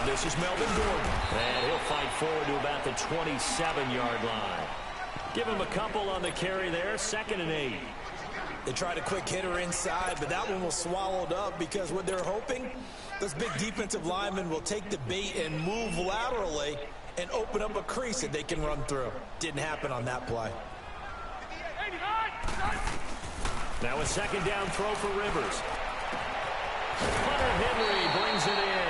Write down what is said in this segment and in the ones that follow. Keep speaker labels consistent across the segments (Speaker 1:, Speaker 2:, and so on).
Speaker 1: This is Melvin Gordon. And he'll fight forward to about the 27-yard line. Give him a couple on the carry there. 2nd and 8.
Speaker 2: They tried a quick hitter inside, but that one was swallowed up because what they're hoping, those big defensive linemen will take the bait and move laterally and open up a crease that they can run through. Didn't happen on that play.
Speaker 1: Now a 2nd down throw for Rivers. Hunter Henry brings it in.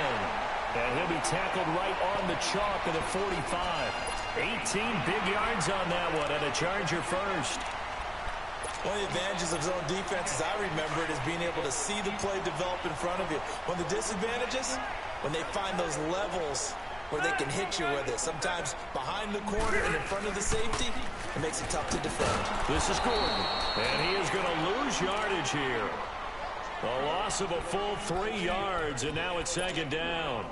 Speaker 1: And he'll be tackled right on the chalk of the 45. 18 big yards on that one, and a Charger first.
Speaker 2: One of the advantages of zone defense, as I remember it, is being able to see the play develop in front of you. One of the disadvantages, when they find those levels where they can hit you with it. Sometimes behind the corner and in front of the safety, it makes it tough to defend.
Speaker 1: This is Gordon, and he is going to lose yardage here. A loss of a full 3 yards, and now it's 2nd down.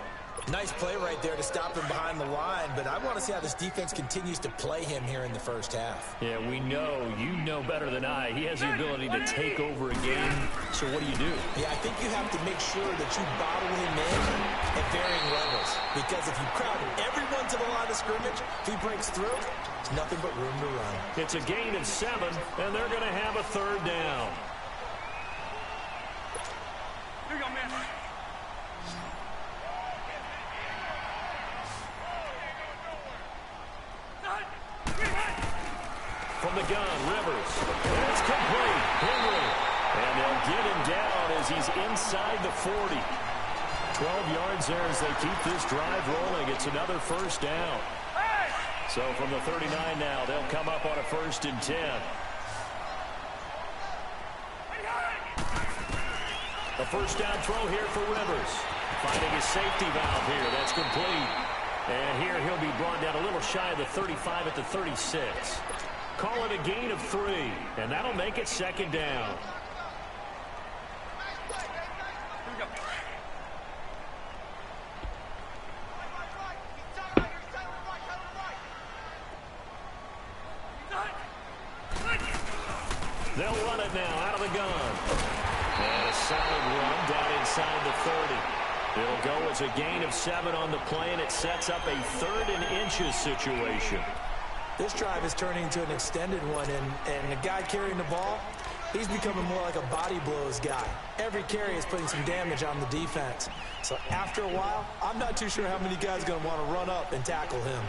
Speaker 2: Nice play right there to stop him behind the line, but I want to see how this defense continues to play him here in the first half.
Speaker 1: Yeah, we know. You know better than I. He has the ability to take over a game. So what do you do?
Speaker 2: Yeah, I think you have to make sure that you bottle him in at varying levels. Because if you crowd everyone to the line of scrimmage, if he breaks through, there's nothing but room to run.
Speaker 1: It's a gain of 7, and they're going to have a 3rd down.
Speaker 3: Here you go, man.
Speaker 1: From the gun, Rivers. And it's complete. Henry. And they'll get him down as he's inside the 40. 12 yards there as they keep this drive rolling. It's another 1st down. So from the 39 now, they'll come up on a 1st and 10. A 1st down throw here for Rivers. Finding his safety valve here. That's complete. And here he'll be brought down a little shy of the 35 at the 36. Call it a gain of 3, and that'll make it 2nd down. They'll run it now out of the gun. And a solid run down inside the 30. It'll go as a gain of 7 on the play, and it sets up a 3rd and inches situation.
Speaker 2: This drive is turning into an extended one, and the guy carrying the ball, he's becoming more like a body blows guy. Every carry is putting some damage on the defense. So after a while, I'm not too sure how many guys are going to want to run up and tackle him.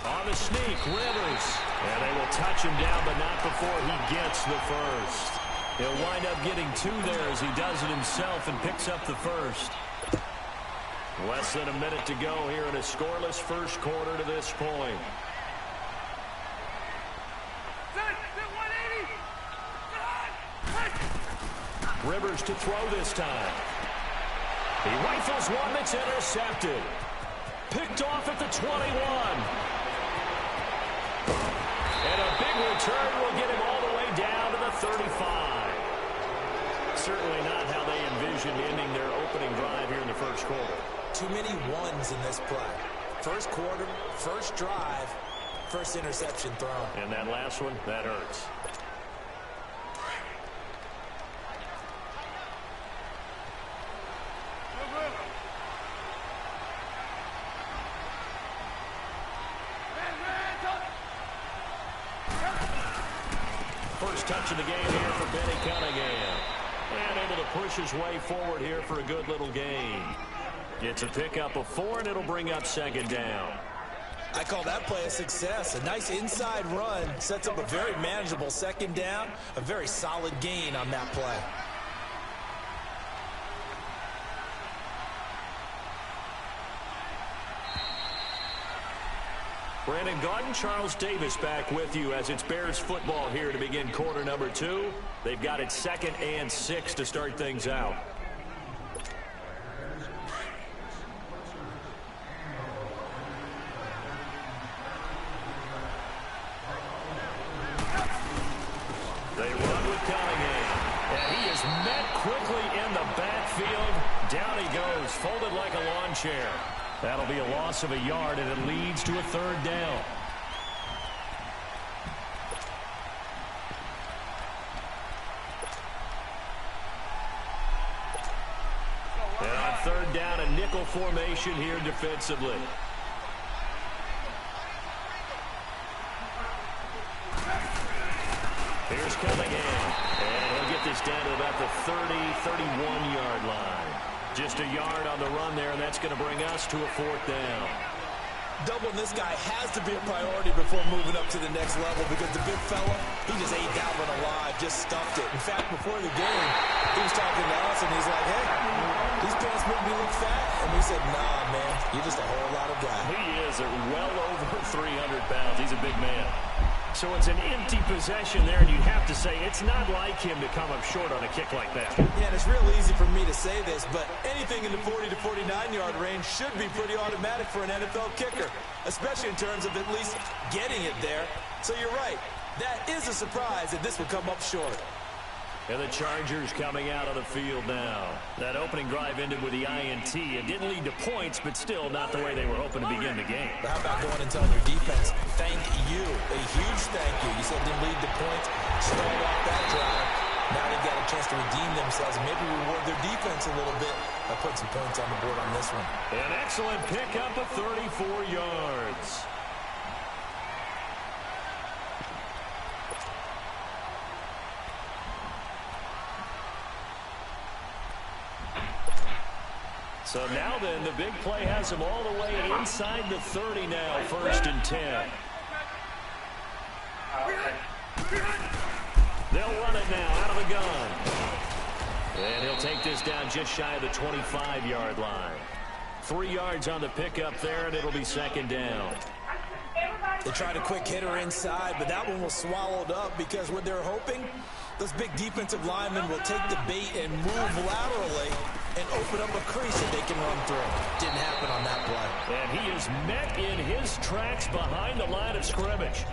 Speaker 1: On the sneak, Rivers. And they will touch him down, but not before he gets the 1st. He'll wind up getting 2 there as he does it himself and picks up the 1st. Less than a minute to go here in a scoreless 1st quarter to this point. Rivers to throw this time. He rifles one that's intercepted. Picked off at the 21. And a big return will get him all the way down to the 35. Certainly not how they envisioned ending their opening drive here in the 1st quarter.
Speaker 2: Too many ones in this play. 1st quarter, 1st drive, 1st interception thrown.
Speaker 1: And that last one, that hurts. First touch of the game here for Benny Cunningham. And able to push his way forward here for a good little gain. Gets a pickup of 4, and it'll bring up 2nd down.
Speaker 2: I call that play a success. A nice inside run sets up a very manageable 2nd down. A very solid gain on that play.
Speaker 1: Brandon Gaudin, Charles Davis back with you as it's Bears football here to begin quarter number 2. They've got it 2nd and 6 to start things out. They run with Cunningham. And he is met quickly in the backfield. Down he goes, folded like a lawn chair. That'll be a loss of a yard, and it leads to a 3rd down. And on 3rd nickel formation here defensively. Here's Cunningham, and he'll get this down to about the 31-yard line. Just a yard on the run there, and that's going to bring us to a 4th down.
Speaker 2: Doubling this guy has to be a priority before moving up to the next level because the big fella, he just ate that one alive, just stuffed it. In fact, before the game, he was talking to us, and he's like, hey, these pants make me look fat. And we said, nah, man, you're just a whole lot of guy.
Speaker 1: He is well over 300 pounds. He's a big man. So it's an empty possession there, and you have to say it's not like him to come up short on a kick like that.
Speaker 2: Yeah, and it's real easy for me to say this, but anything in the 40 to 49-yard range should be pretty automatic for an NFL kicker, especially in terms of at least getting it there. So you're right. That is a surprise that this would come up short.
Speaker 1: And the Chargers coming out on the field now. That opening drive ended with the INT. It didn't lead to points, but still not the way they were hoping to begin the game.
Speaker 2: But how about going and telling your defense, thank you, a huge thank you. You said it didn't lead to points, stalled off that drive. Now they've got a chance to redeem themselves and maybe reward their defense a little bit by putting some points on the board on this one.
Speaker 1: An excellent pickup of 34 yards. So now then, the big play has him all the way inside the 30 now, 1st and 10. They'll run it now out of the gun. And he'll take this down just shy of the 25-yard line. 3 yards on the pickup there, and it'll be 2nd down.
Speaker 2: They tried a quick hitter inside, but that one was swallowed up because what they're hoping, those big defensive linemen will take the bait and move laterally and open up a crease that they can run through. Didn't happen on that play.
Speaker 1: And he is met in his tracks behind the line of scrimmage.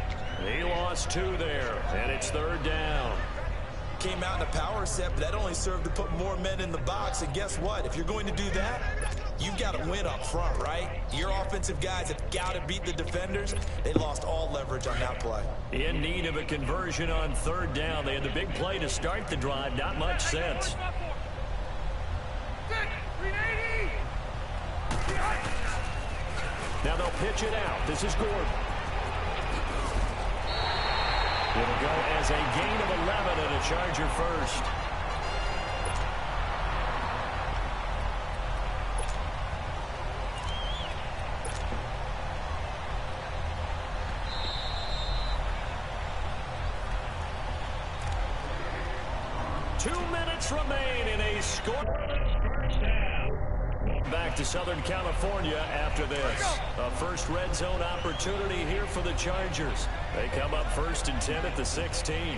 Speaker 1: He lost 2 there, and it's 3rd down.
Speaker 2: Came out in a power set, but that only served to put more men in the box. And guess what? If you're going to do that, you've got to win up front, right? Your offensive guys have got to beat the defenders. They lost all leverage on that play.
Speaker 1: In need of a conversion on 3rd down. They had the big play to start the drive. Not much sense. Now they'll pitch it out. This is Gordon. It'll go as a gain of 11 and a Charger first. Remain in a score. Back to Southern California after this. A first red zone opportunity here for the Chargers. They come up 1st and 10 at the 16.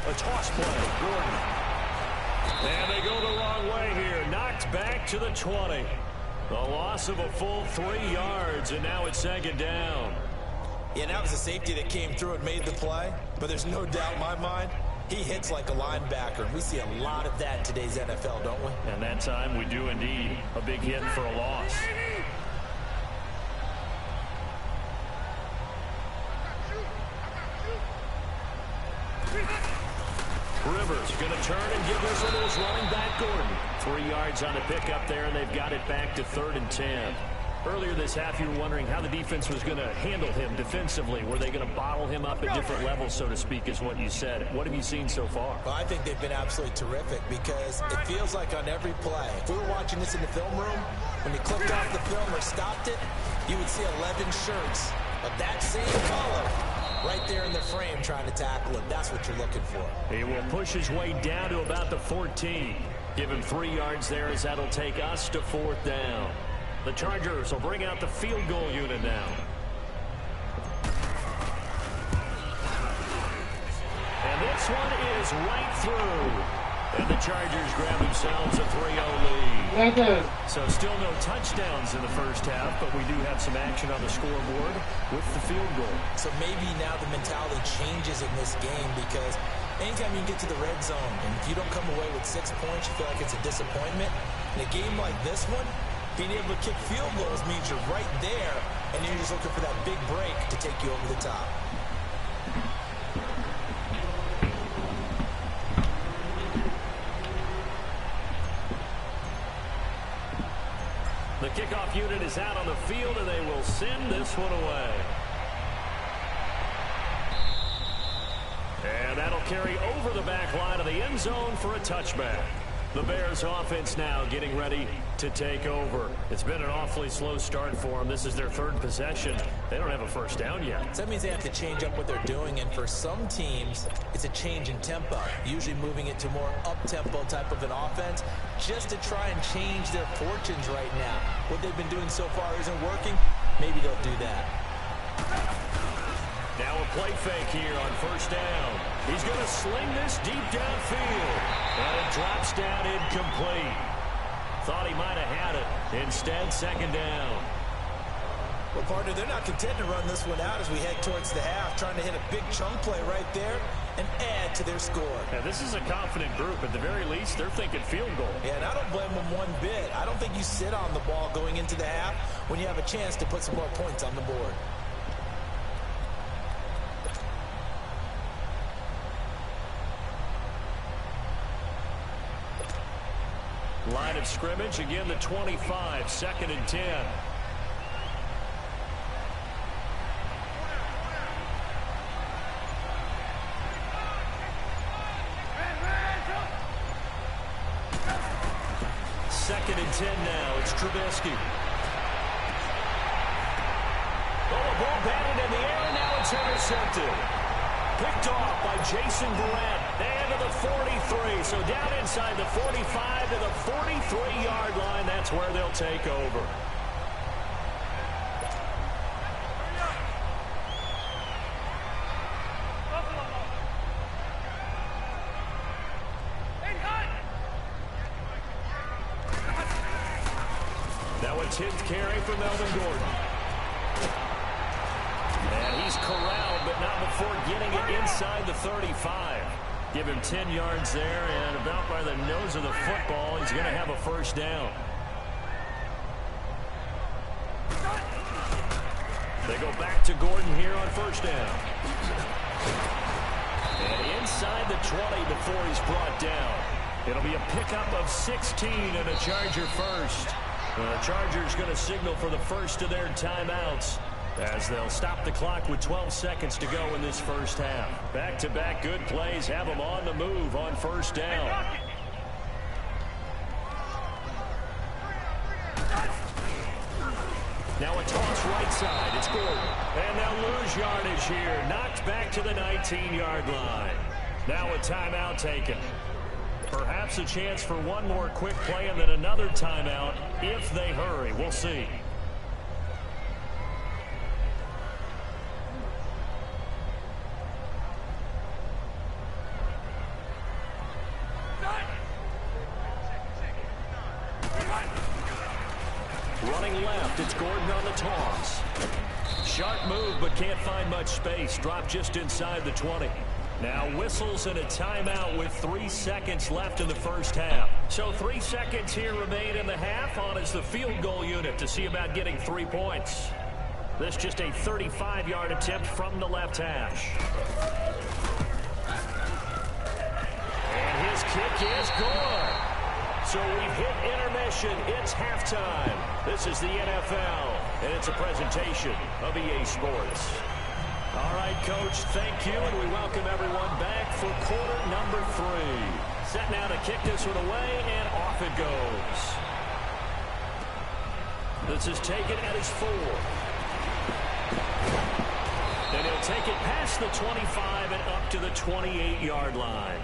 Speaker 1: A toss play. Gordon. And they go the wrong way here. Knocked back to the 20. The loss of a full 3 yards, and now it's 2nd down.
Speaker 2: Yeah, that was a safety that came through and made the play. But there's no doubt in my mind, he hits like a linebacker. We see a lot of that in today's NFL, don't we?
Speaker 1: And that time we do indeed. A big hit for a loss. Rivers going to turn and give this one to his running back, Gordon. 3 yards on the pickup there, and they've got it back to 3rd and 10. Earlier this half, you were wondering how the defense was going to handle him defensively. Were they going to bottle him up at different levels, so to speak, is what you said. What have you seen so far?
Speaker 2: Well, I think they've been absolutely terrific because it feels like on every play, if we were watching this in the film room, when you clicked off the film or stopped it, you would see 11 shirts of that same color right there in the frame trying to tackle him. That's what you're looking for.
Speaker 1: He will push his way down to about the 14. Give him 3 yards there as that'll take us to 4th down. The Chargers will bring out the field goal unit now. And this one is right through. And the Chargers grab themselves a 3-0 lead. So still no touchdowns in the first half, but we do have some action on the scoreboard with the field goal. So
Speaker 2: maybe now the mentality changes in this game because anytime you get to the red zone, and if you don't come away with 6 points, you feel like it's a disappointment. In a game like this one, being able to kick field goals means you're right there, and you're just looking for that big break to take you over the top.
Speaker 1: The kickoff unit is out on the field, and they will send this one away. And that'll carry over the back line of the end zone for a touchback. The Bears offense now getting ready to take over. It's been an awfully slow start for them. This is their third possession. They don't have a first down yet.
Speaker 2: So that means they have to change up what they're doing, and for some teams, it's a change in tempo, usually moving it to more up-tempo type of an offense just to try and change their fortunes right now. What they've been doing so far isn't working. Maybe they'll do that.
Speaker 1: Now a play fake here on first down. He's going to sling this deep downfield. And it drops down incomplete. Thought he might have had it. Instead, second down.
Speaker 2: Well, partner, they're not content to run this one out as we head towards the half, trying to hit a big chunk play right there and add to their score.
Speaker 1: Now, this is a confident group. At the very least, they're thinking field goal.
Speaker 2: Yeah, and I don't blame them one bit. I don't think you sit on the ball going into the half when you have a chance to put some more points on the board.
Speaker 1: Line of scrimmage, again the 25, second and 10. Second and 10 now, it's Trubisky. Oh, a ball batted in the air, and now it's intercepted. Picked off by Jason Verrett. And to the 43. So down inside the 45 to the 43-yard line. That's where they'll take over. Now a 10th carry for Melvin Gordon. And he's corralled, but not before getting it inside the 35. Give him 10 yards there, and about by the nose of the football, he's going to have a first down. They go back to Gordon here on first down. And inside the 20 before he's brought down. It'll be a pickup of 16 and a Charger first. The Chargers going to signal for the first of their timeouts, as they'll stop the clock with 12 seconds to go in this first half. Back-to-back good plays have them on the move on first down. Now a toss right side. It's Gordon. And they'll lose yardage here. Knocked back to the 19-yard line. Now a timeout taken. Perhaps a chance for one more quick play and then another timeout if they hurry. We'll see. Running left, it's Gordon on the toss. Sharp move, but can't find much space. Dropped just inside the 20. Now whistles and a timeout with 3 seconds left in the first half. So 3 seconds here remain in the half. On is the field goal unit to see about getting 3 points. This just a 35-yard attempt from the left hash. And his kick is good. So we've hit intermission. It's halftime. This is the NFL, and it's a presentation of EA Sports. All right, Coach, thank you, and we welcome everyone back for quarter number 3. Set now to kick this one away, and off it goes. This is taken at his 4. And he'll take it past the 25 and up to the 28-yard line.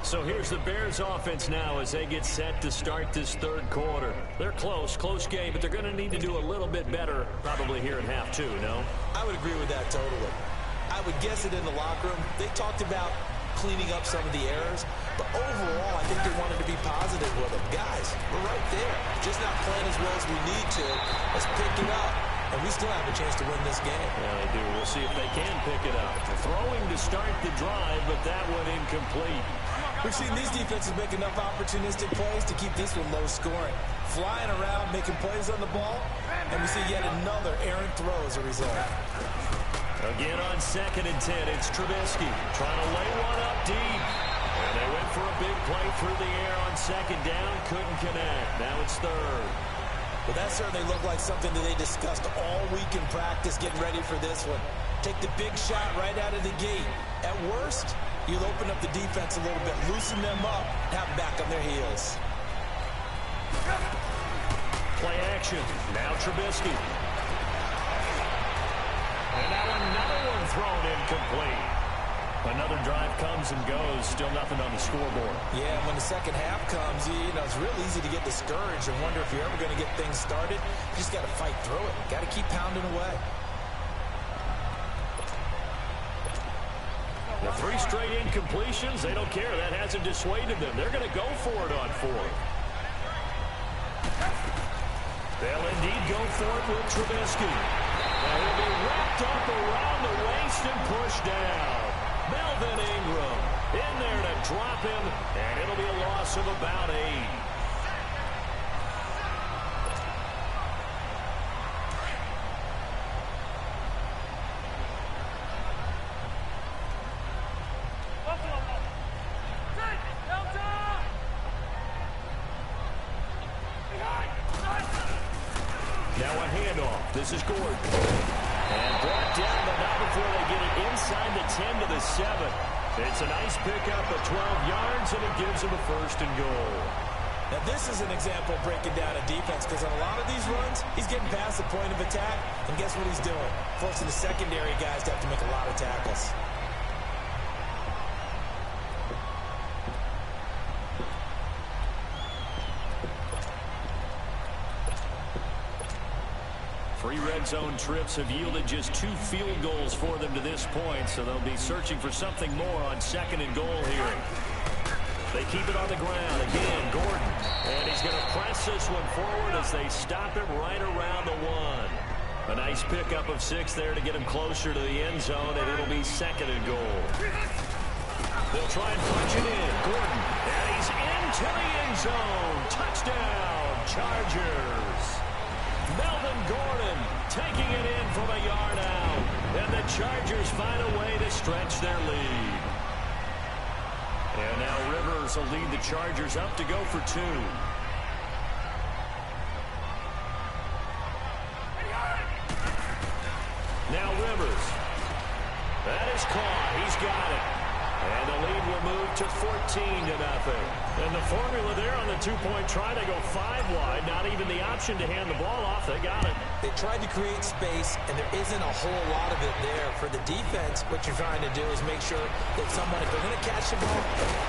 Speaker 1: So here's the Bears offense now as they get set to start this third quarter. They're close game, but they're going to need to do a little bit better probably here in half 2, no?
Speaker 2: I would agree with that totally. I would guess it in the locker room. They talked about cleaning up some of the errors, but overall, I think they wanted to be positive with them. Guys, we're right there. Just not playing as well as we need to. Let's pick it up, and we still have a chance to win this game.
Speaker 1: Yeah, they do. We'll see if they can pick it up. Throwing to start the drive, but that one incomplete.
Speaker 2: We've seen these defenses make enough opportunistic plays to keep this one low scoring. Flying around, making plays on the ball, and we see yet another errant throw as a result.
Speaker 1: Again on second and 10, it's Trubisky trying to lay one up deep. And they went for a big play through the air on second down, couldn't connect. Now it's third.
Speaker 2: Well, that certainly looked like something that they discussed all week in practice getting ready for this one. Take the big shot right out of the gate. At worst, you'll open up the defense a little bit, loosen them up, and have them back on their heels.
Speaker 1: Play action. Now Trubisky. And now another one thrown incomplete. Another drive comes and goes. Still nothing on the scoreboard.
Speaker 2: Yeah, when the second half comes, you know, it's real easy to get discouraged and wonder if you're ever going to get things started. You just got to fight through it. Got to keep pounding away.
Speaker 1: The 3 straight incompletions, they don't care. That hasn't dissuaded them. They're going to go for it on 4th. They'll indeed go for it with Trubisky. Now he'll be wrapped up around the waist and pushed down. Melvin Ingram in there to drop him, and it'll be a loss of about 8. Now a handoff. This is Gordon. And brought down, but not before they get it inside the 10 to the 7. It's a nice pickup of 12 yards, and it gives them a 1st and goal.
Speaker 2: Now, this is an example of breaking down a defense, because on a lot of these runs, he's getting past the point of attack, and guess what he's doing? Forcing the secondary guys to have to make a lot of tackles.
Speaker 1: Three red zone trips have yielded just 2 field goals for them to this point, so they'll be searching for something more on 2nd and goal here. They keep it on the ground. Again, Gordon. And he's going to press this one forward as they stop him right around the 1. A nice pickup of 6 there to get him closer to the end zone, and it'll be 2nd and goal. They'll try and punch it in. Gordon. And he's into the end zone. Touchdown, Chargers. Melvin Gordon taking it in from a yard out. And the Chargers find a way to stretch their lead. And now Rivers will lead the Chargers up to go for 2. Now Rivers. That is caught. He's got it. And the lead will move to 14-0. And the formula there on the 2-point try, they go 5 wide. Not even the option to hand the ball off. They got it.
Speaker 2: They tried to create space, and there isn't a whole lot of it there. For the defense, what you're trying to do is make sure that someone, if they're going to catch the ball,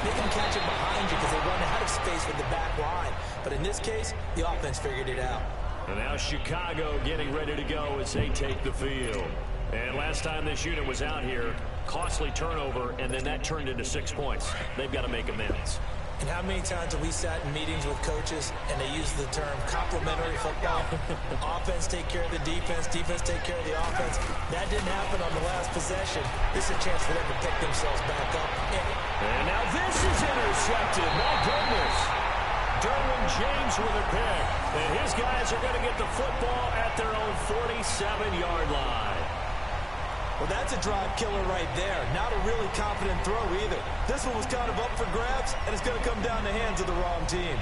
Speaker 2: they can catch it behind you because they run out of space with the back line. But in this case, the offense figured it out.
Speaker 1: And now Chicago getting ready to go as they take the field. And last time this unit was out here, costly turnover, and then that turned into 6 points. They've got to make amends.
Speaker 2: And how many times have we sat in meetings with coaches and they use the term complementary football? Offense take care of the defense, defense take care of the offense. That didn't happen on the last possession. This is a chance for them to pick themselves back up.
Speaker 1: And now this is intercepted. My goodness. Derwin James with a pick. And his guys are going to get the football at their own 47-yard line.
Speaker 2: Well, that's a drive killer right there. Not a really confident throw either. This one was kind of up for grabs, and it's going to come down the hands of the wrong team.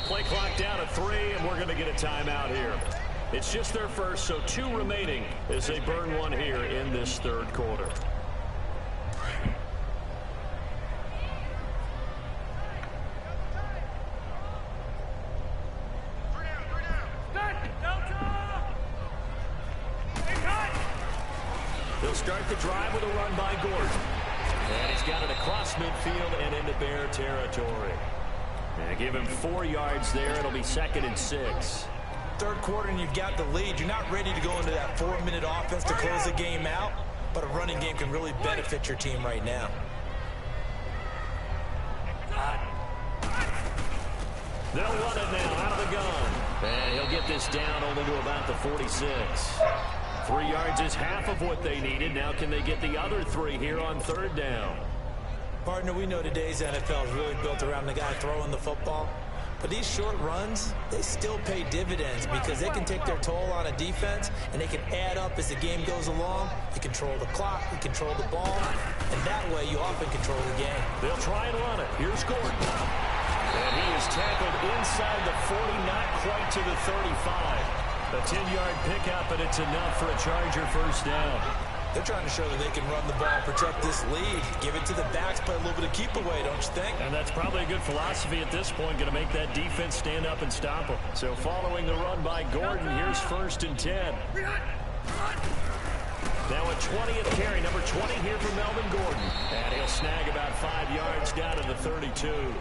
Speaker 1: Play clock down at 3, and we're going to get a timeout here. It's just their first, so 2 remaining as they burn one here in this 3rd quarter. They'll start the drive with a run by Gordon. And he's got it across midfield and into Bear territory. And give him 4 yards there. It'll be 2nd and 6.
Speaker 2: Third quarter and you've got the lead. You're not ready to go into that 4-minute offense to close the game out, but a running game can really benefit your team right now.
Speaker 1: They'll run it now out of the gun. And he'll get this down only to about the 46. 3 yards is half of what they needed. Now can they get the other 3 here on 3rd down?
Speaker 2: Partner, we know today's NFL is really built around the guy throwing the football. But these short runs, they still pay dividends because they can take their toll on a defense and they can add up as the game goes along. You control the clock, you control the ball, and that way you often control the game.
Speaker 1: They'll try and run it. Here's Gordon. And he is tackled inside the 40, not quite to the 35. A 10-yard pickup, and it's enough for a Charger first down.
Speaker 2: They're trying to show that they can run the ball, protect this lead, give it to the backs, play a little bit of keep away, don't you think?
Speaker 1: And that's probably a good philosophy at this point, going to make that defense stand up and stop them. So following the run by Gordon, here's 1st and 10. Now a 20th carry, number 20 here for Melvin Gordon. And he'll snag about 5 yards down to the 32.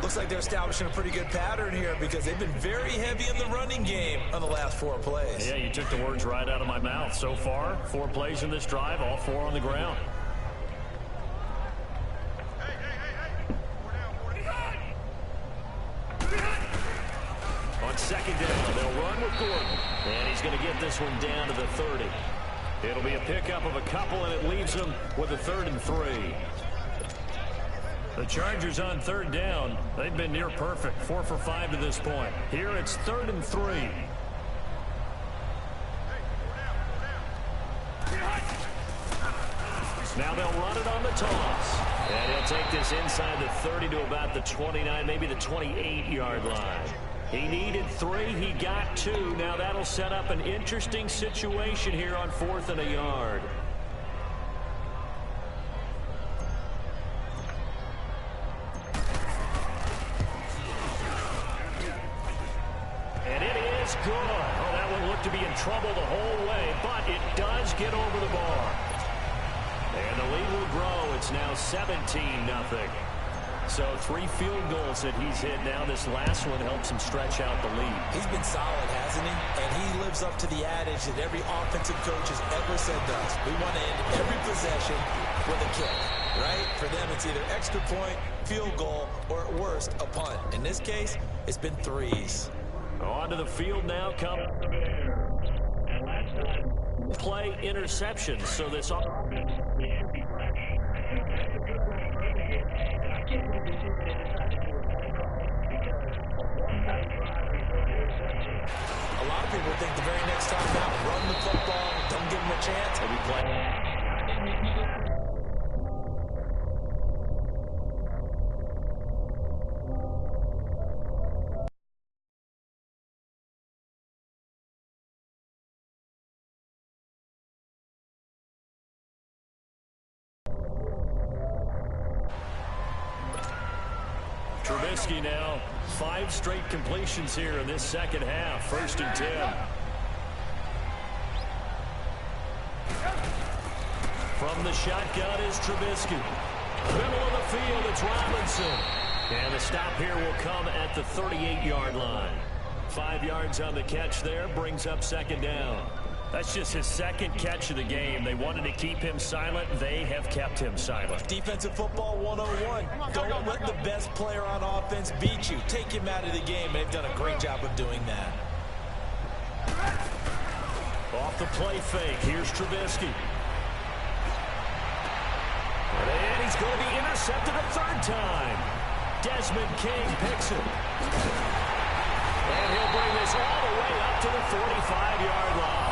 Speaker 2: Looks like they're establishing a pretty good pattern here because they've been very heavy in the running game on the last 4 plays.
Speaker 1: Yeah, you took the words right out of my mouth. So far, 4 plays in this drive, all 4 on the ground. On 2nd down, they'll run with Gordon. And he's going to get this one down to the 30. It'll be a pickup of a couple, and it leaves them with a 3rd and 3. The Chargers on 3rd down. They've been near perfect. 4 for 5 to this point. Here it's 3rd and 3. Now they'll run it on the toss. And he'll take this inside the 30 to about the 29, maybe the 28-yard line. He needed 3. He got 2. Now that'll set up an interesting situation here on 4th and a yard. Good. Oh, that one looked to be in trouble the whole way, but it does get over the bar. And the lead will grow. It's now 17-0. So 3 field goals that he's hit now. This last one helps him stretch out the lead.
Speaker 2: He's been solid, hasn't he? And he lives up to the adage that every offensive coach has ever said to us. We want to end every possession with a kick, right? For them, it's either extra point, field goal, or at worst, a punt. In this case, it's been 3s.
Speaker 1: Onto the field now come play interceptions. So this
Speaker 2: a lot of people think the very next time out, run the football, don't give them a chance, and we play.
Speaker 1: Trubisky now, 5 straight completions here in this second half. 1st and 10. From the shotgun is Trubisky. Middle of the field, it's Robinson. And the stop here will come at the 38-yard line. 5 yards on the catch there, brings up 2nd down. That's just his 2nd catch of the game. They wanted to keep him silent. They have kept him silent.
Speaker 2: Defensive football 101. Don't let the best player on offense beat you. Take him out of the game. They've done a great job of doing that.
Speaker 1: Off the play fake. Here's Trubisky. And he's going to be intercepted a 3rd time. Desmond King picks it. And he'll bring this all the way up to the 45-yard line.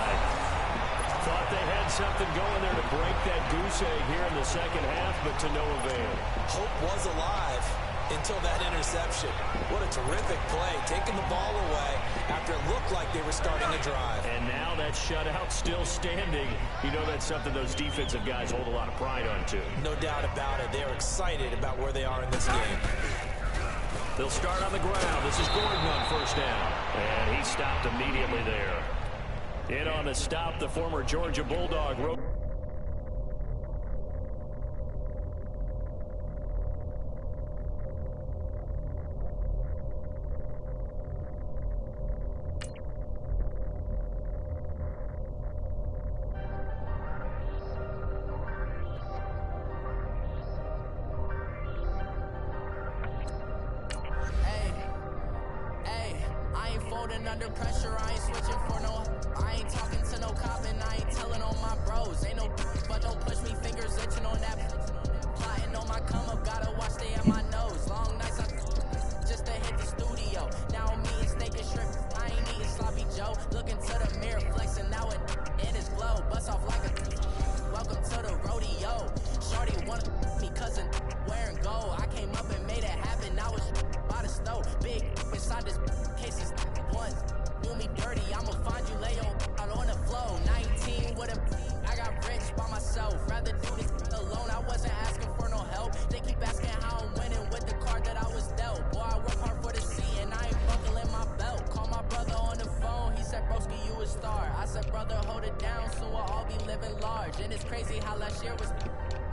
Speaker 1: Thought they had something going there to break that goose egg here in the second half, but to no avail.
Speaker 2: Hope was alive until that interception. What a terrific play, taking the ball away after it looked like they were starting a drive.
Speaker 1: And now that shutout still standing. You know that's something those defensive guys hold a lot of pride on, too.
Speaker 2: No doubt about it. They're excited about where they are in this game.
Speaker 1: They'll start on the ground. This is Gordon on 1st down. And he stopped immediately there. In on the stop, the former Georgia Bulldog.
Speaker 4: under pressure, I ain't switching for no. I ain't talking to no cop and I ain't telling on my bros. Ain't no but don't push me, fingers itching on that. Plotting on my come up, gotta watch stay at my nose. Long nights I just to hit the studio. Now I'm eating steak and shrimp, I ain't eating sloppy Joe. Looking to the mirror, flexing now it is glow. Bust off like a welcome to the rodeo. Shorty wanna me cousin wearing gold. I came up and made it happen, I was by the stove. Big inside this cases ones. Do me dirty, I'ma find you, lay out on the floor. 19 with a I got rich by myself. Rather do this alone, I wasn't asking for no help. They keep asking how I'm winning with the card that I was dealt. Boy, I work hard for the seat and I ain't buckling my belt. Call my brother on the phone, he said, broski, you a star. I said, brother, hold it down, soon we'll all be living large. And it's crazy how last year was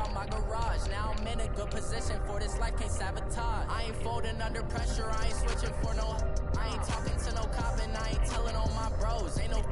Speaker 4: on my garage. Now I'm in a good position for this life, can't sabotage. I ain't folding under pressure, I ain't switching for no. I ain't talking to no cop and I ain't telling on my bros. Ain't no